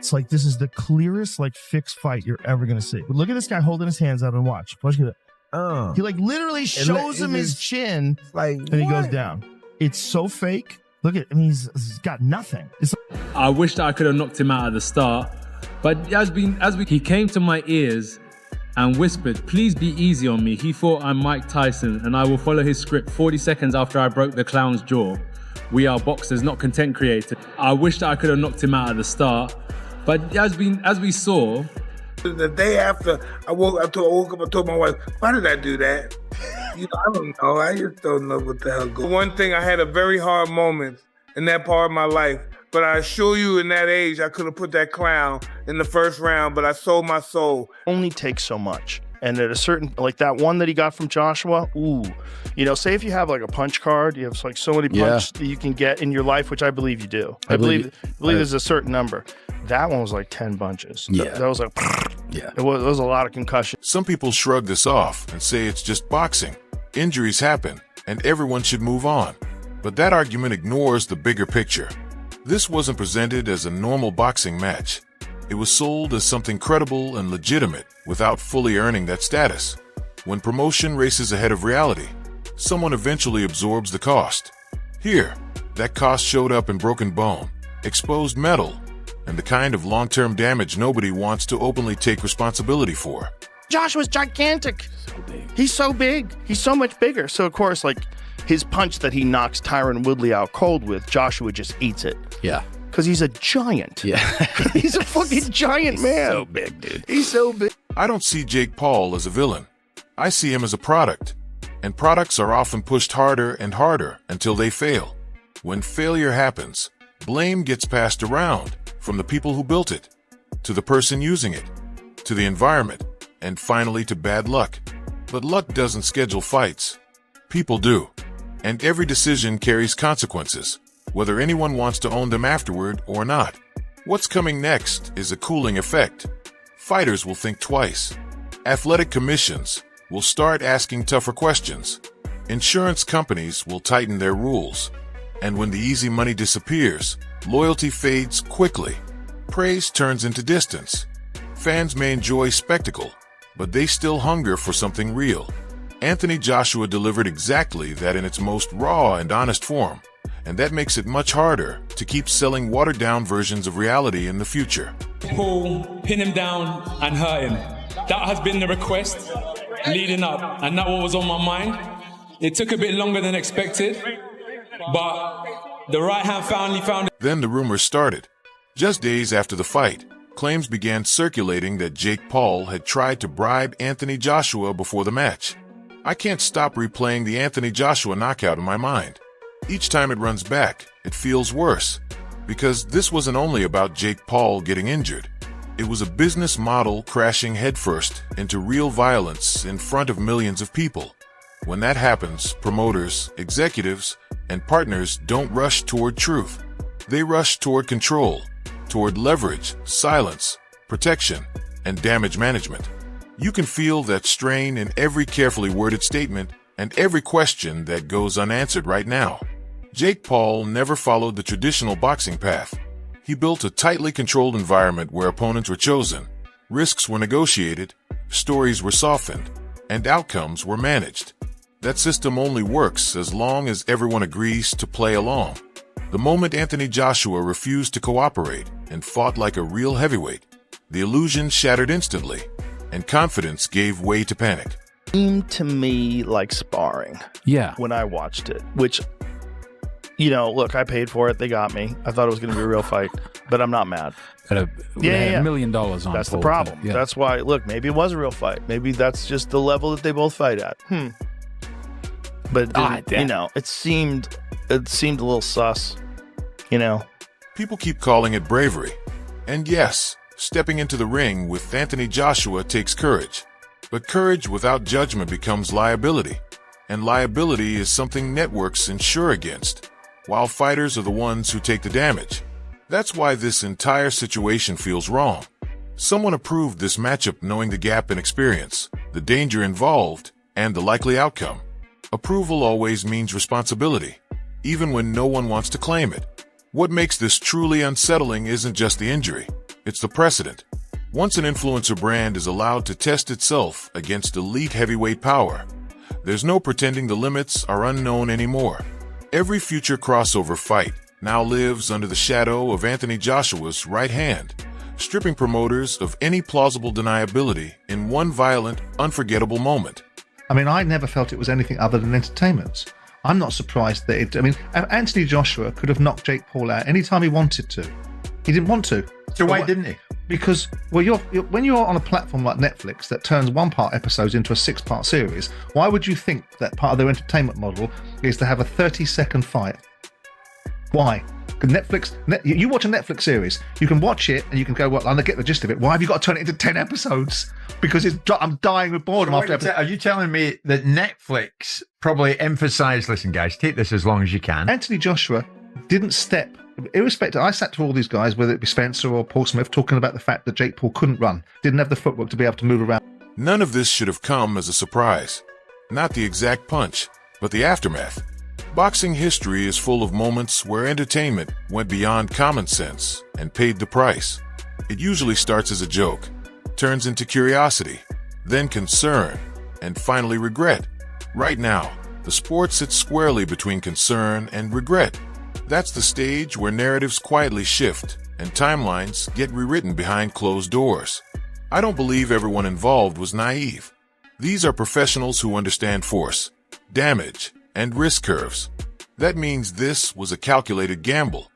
It's like this is the clearest like fixed fight you're ever gonna see. But look at this guy holding his hands out and watch. Watch it. He like literally shows him his chin, like, and he goes down. It's so fake. Look at, I mean, he's got nothing. I wish that I could have knocked him out at the start, but he came to my ears and whispered, "Please be easy on me." He thought I'm Mike Tyson, and I will follow his script 40 seconds after I broke the clown's jaw. We are boxers, not content creators. I wish that I could have knocked him out at the start, but as we saw. The day after I woke up and told my wife, "Why did I do that?" I don't know. I just don't know what the hell goes on. One thing, I had a very hard moment in that part of my life, but I assure you in that age, I could have put that clown in the first round, but I sold my soul. Only takes so much. And at a certain, like that one that he got from Joshua, say if you have like a punch card, you have like so many punches that you can get in your life, which I believe you do. I believe there's a certain number. That one was like 10 bunches. Yeah. That was like, it was a lot of concussion. Some people shrug this off and say it's just boxing. Injuries happen, and everyone should move on. But that argument ignores the bigger picture. This wasn't presented as a normal boxing match. It was sold as something credible and legitimate without fully earning that status. When promotion races ahead of reality, someone eventually absorbs the cost. Here, that cost showed up in broken bone, exposed metal, and the kind of long-term damage nobody wants to openly take responsibility for. Joshua's gigantic. He's so big. He's so much bigger. So, of course, like his punch that he knocks Tyron Woodley out cold with, Joshua just eats it. Yeah. Because he's a giant. Yeah. He's a fucking giant man. So big, dude. He's so big. I don't see Jake Paul as a villain. I see him as a product. And products are often pushed harder and harder until they fail. When failure happens, blame gets passed around from the people who built it, to the person using it, to the environment, and finally to bad luck. But luck doesn't schedule fights. People do. And every decision carries consequences, whether anyone wants to own them afterward or not. What's coming next is a cooling effect. Fighters will think twice. Athletic commissions will start asking tougher questions. Insurance companies will tighten their rules. And when the easy money disappears, loyalty fades quickly. Praise turns into distance. Fans may enjoy spectacle, but they still hunger for something real. Anthony Joshua delivered exactly that in its most raw and honest form, and that makes it much harder to keep selling watered-down versions of reality in the future. Paul, pin him down and hurt him. That has been the request leading up, and that was on my mind. It took a bit longer than expected, but the right hand finally found it. Then the rumors started. Just days after the fight, claims began circulating that Jake Paul had tried to bribe Anthony Joshua before the match. I can't stop replaying the Anthony Joshua knockout in my mind. Each time it runs back, it feels worse, because this wasn't only about Jake Paul getting injured. It was a business model crashing headfirst into real violence in front of millions of people. When that happens, promoters, executives, and partners don't rush toward truth. They rush toward control, toward leverage, silence, protection, and damage management. You can feel that strain in every carefully worded statement and every question that goes unanswered right now. Jake Paul never followed the traditional boxing path. He built a tightly controlled environment where opponents were chosen, risks were negotiated, stories were softened, and outcomes were managed. That system only works as long as everyone agrees to play along. The moment Anthony Joshua refused to cooperate and fought like a real heavyweight, the illusion shattered instantly, and confidence gave way to panic. It seemed to me like sparring. Yeah. When I watched it, which, look, I paid for it. They got me. I thought it was going to be a real fight, but I'm not mad. $1 million on That's the hold. problem. Yeah. That's why, look, maybe it was a real fight. Maybe that's just the level that they both fight at. But, it seemed a little sus, People keep calling it bravery. And yes, stepping into the ring with Anthony Joshua takes courage. But courage without judgment becomes liability. And liability is something networks insure against, while fighters are the ones who take the damage. That's why this entire situation feels wrong. Someone approved this matchup knowing the gap in experience, the danger involved, and the likely outcome. Approval always means responsibility, even when no one wants to claim it. What makes this truly unsettling isn't just the injury. It's the precedent. Once an influencer brand is allowed to test itself against elite heavyweight power, there's no pretending the limits are unknown anymore. Every future crossover fight now lives under the shadow of Anthony Joshua's right hand, stripping promoters of any plausible deniability in one violent, unforgettable moment. I mean, I never felt it was anything other than entertainment. I'm not surprised that Anthony Joshua could have knocked Jake Paul out anytime he wanted to. He didn't want to. So why didn't he? Because, well, when you're on a platform like Netflix that turns one-part episodes into a 6-part series, why would you think that part of their entertainment model is to have a 30-second fight? Why? You watch a Netflix series, you can watch it and you can go, well, I get the gist of it. Why have you got to turn it into 10 episodes? Because I'm dying with boredom after episode. Are you telling me that Netflix probably emphasised, listen, guys, take this as long as you can? Anthony Joshua didn't step, irrespective, I sat to all these guys, whether it be Spencer or Paul Smith, talking about the fact that Jake Paul couldn't run, didn't have the footwork to be able to move around. None of this should have come as a surprise. Not the exact punch, but the aftermath. Boxing history is full of moments where entertainment went beyond common sense and paid the price. It usually starts as a joke, turns into curiosity, then concern, and finally regret. Right now, the sport sits squarely between concern and regret. That's the stage where narratives quietly shift and timelines get rewritten behind closed doors. I don't believe everyone involved was naive. These are professionals who understand force, damage, and risk curves. That means this was a calculated gamble,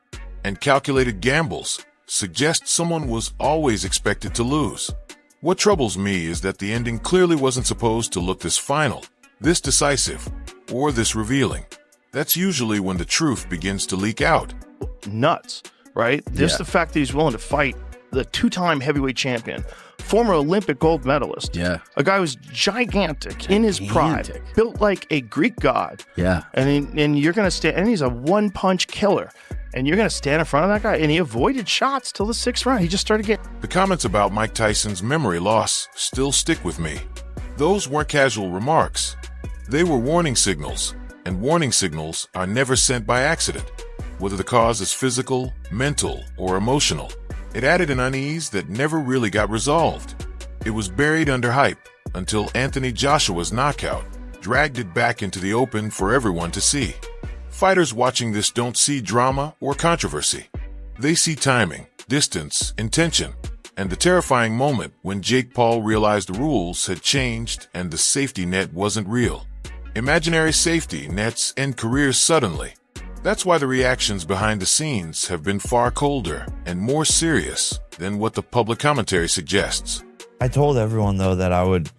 and calculated gambles suggest someone was always expected to lose. What troubles me is that the ending clearly wasn't supposed to look this final, this decisive, or this revealing. That's usually when the truth begins to leak out. Nuts, right? Just the fact that he's willing to fight the 2-time heavyweight champion, former Olympic gold medalist. Yeah. A guy who's gigantic in his prime, built like a Greek god. Yeah. And you're going to stand, and he's a one-punch killer. And you're going to stand in front of that guy, and he avoided shots till the 6th round. He just started getting... The comments about Mike Tyson's memory loss still stick with me. Those weren't casual remarks. They were warning signals, and warning signals are never sent by accident, whether the cause is physical, mental, or emotional. It added an unease that never really got resolved. It was buried under hype until Anthony Joshua's knockout dragged it back into the open for everyone to see. Fighters watching this don't see drama or controversy. They see timing, distance, intention, and the terrifying moment when Jake Paul realized the rules had changed and the safety net wasn't real. Imaginary safety nets end careers suddenly. That's why the reactions behind the scenes have been far colder and more serious than what the public commentary suggests. I told everyone, though, that I would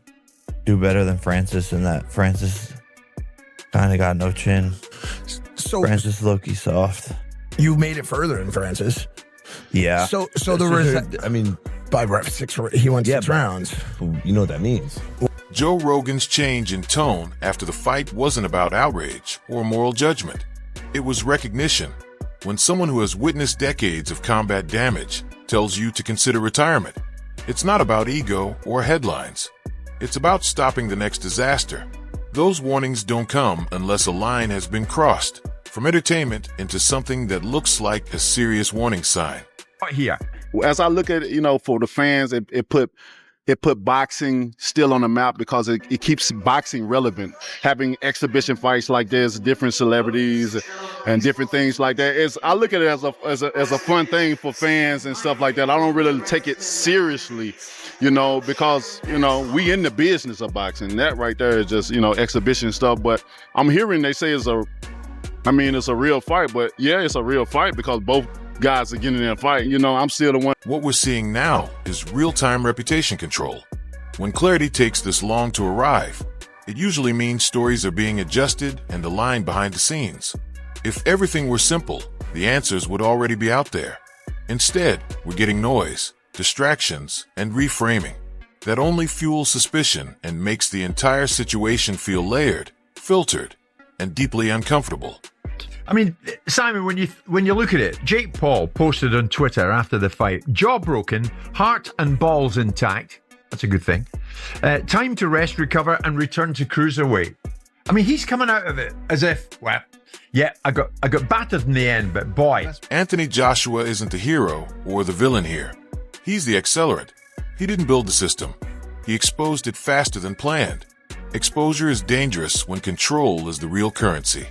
do better than Francis and that Francis kind of got no chin. So Francis low-key soft. You made it further than Francis. Yeah. So I mean, by 6, he won 6 rounds. You know what that means. Joe Rogan's change in tone after the fight wasn't about outrage or moral judgment. It was recognition. When someone who has witnessed decades of combat damage tells you to consider retirement, it's not about ego or headlines. It's about stopping the next disaster. Those warnings don't come unless a line has been crossed, from entertainment into something that looks like a serious warning sign. Here. As I look at it, for the fans, it put boxing still on the map because it keeps boxing relevant. Having exhibition fights like this, different celebrities and different things like that. I look at it as a fun thing for fans and stuff like that. I don't really take it seriously, because, we in the business of boxing. That right there is just, exhibition stuff. But I'm hearing they say it's a real fight. But yeah, it's a real fight because both guys are getting in a fight. I'm still the one. What we're seeing now is real-time reputation control. When clarity takes this long to arrive, it usually means stories are being adjusted and aligned behind the scenes. If everything were simple, the answers would already be out there. Instead, we're getting noise, distractions, and reframing that only fuels suspicion and makes the entire situation feel layered, filtered, and deeply uncomfortable. I mean, Simon, when you look at it, Jake Paul posted on Twitter after the fight, jaw broken, heart and balls intact. That's a good thing. Time to rest, recover, and return to cruiserweight. I mean, he's coming out of it as if, well, yeah, I got battered in the end, but boy. Anthony Joshua isn't the hero or the villain here. He's the accelerant. He didn't build the system. He exposed it faster than planned. Exposure is dangerous when control is the real currency.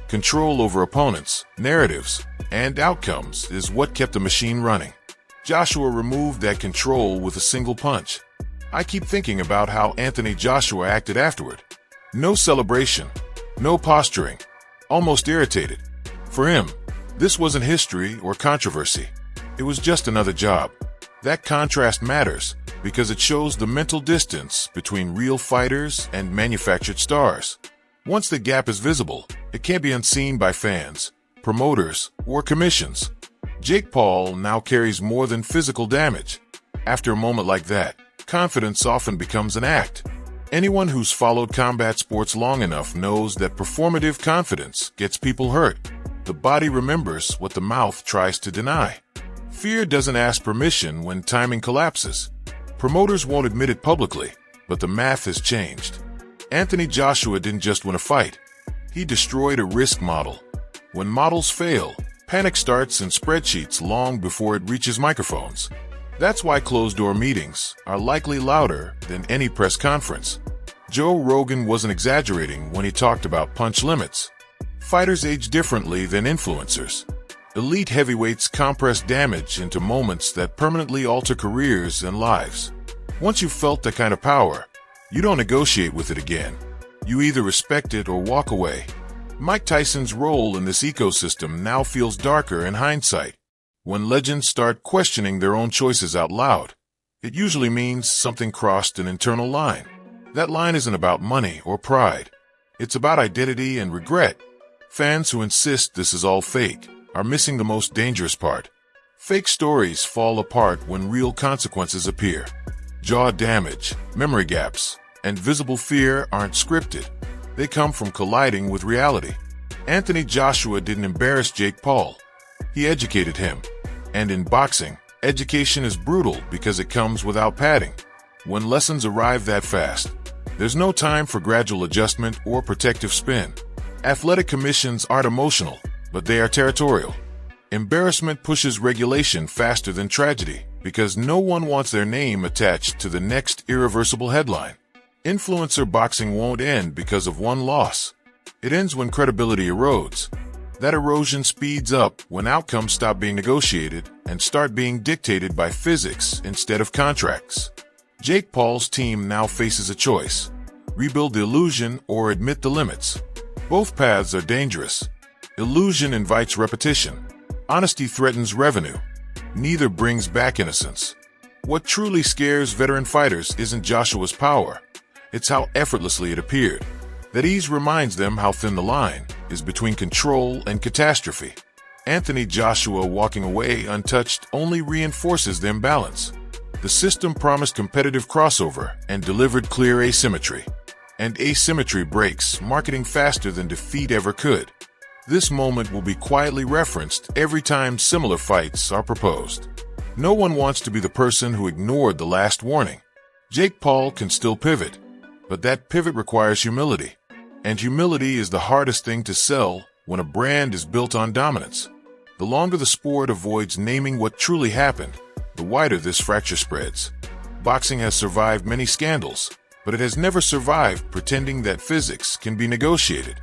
Control over opponents, narratives, and outcomes is what kept the machine running. Joshua removed that control with a single punch. I keep thinking about how Anthony Joshua acted afterward. No celebration, no posturing, almost irritated. For him, this wasn't history or controversy. It was just another job. That contrast matters because it shows the mental distance between real fighters and manufactured stars. Once the gap is visible, it can't be unseen by fans, promoters, or commissions. Jake Paul now carries more than physical damage. After a moment like that, confidence often becomes an act. Anyone who's followed combat sports long enough knows that performative confidence gets people hurt. The body remembers what the mouth tries to deny. Fear doesn't ask permission when timing collapses. Promoters won't admit it publicly, but the math has changed. Anthony Joshua didn't just win a fight. He destroyed a risk model. When models fail, panic starts in spreadsheets long before it reaches microphones. That's why closed-door meetings are likely louder than any press conference. Joe Rogan wasn't exaggerating when he talked about punch limits. Fighters age differently than influencers. Elite heavyweights compress damage into moments that permanently alter careers and lives. Once you've felt that kind of power, you don't negotiate with it again. You either respect it or walk away. Mike Tyson's role in this ecosystem now feels darker in hindsight. When legends start questioning their own choices out loud, it usually means something crossed an internal line. That line isn't about money or pride. It's about identity and regret. Fans who insist this is all fake are missing the most dangerous part. Fake stories fall apart when real consequences appear. Jaw damage, memory gaps, and visible fear aren't scripted. They come from colliding with reality. Anthony Joshua didn't embarrass Jake Paul. He educated him. And in boxing, education is brutal because it comes without padding. When lessons arrive that fast, there's no time for gradual adjustment or protective spin. Athletic commissions aren't emotional, but they are territorial. Embarrassment pushes regulation faster than tragedy because no one wants their name attached to the next irreversible headline. Influencer boxing won't end because of one loss. It ends when credibility erodes. That erosion speeds up when outcomes stop being negotiated and start being dictated by physics instead of contracts. Jake Paul's team now faces a choice: rebuild the illusion or admit the limits. Both paths are dangerous. Illusion invites repetition. Honesty threatens revenue. Neither brings back innocence. What truly scares veteran fighters isn't Joshua's power. It's how effortlessly it appeared. That ease reminds them how thin the line is between control and catastrophe. Anthony Joshua walking away untouched only reinforces the imbalance. The system promised competitive crossover and delivered clear asymmetry. And asymmetry breaks marketing faster than defeat ever could. This moment will be quietly referenced every time similar fights are proposed. No one wants to be the person who ignored the last warning. Jake Paul can still pivot, but that pivot requires humility. And humility is the hardest thing to sell when a brand is built on dominance. The longer the sport avoids naming what truly happened, the wider this fracture spreads. Boxing has survived many scandals, but it has never survived pretending that physics can be negotiated.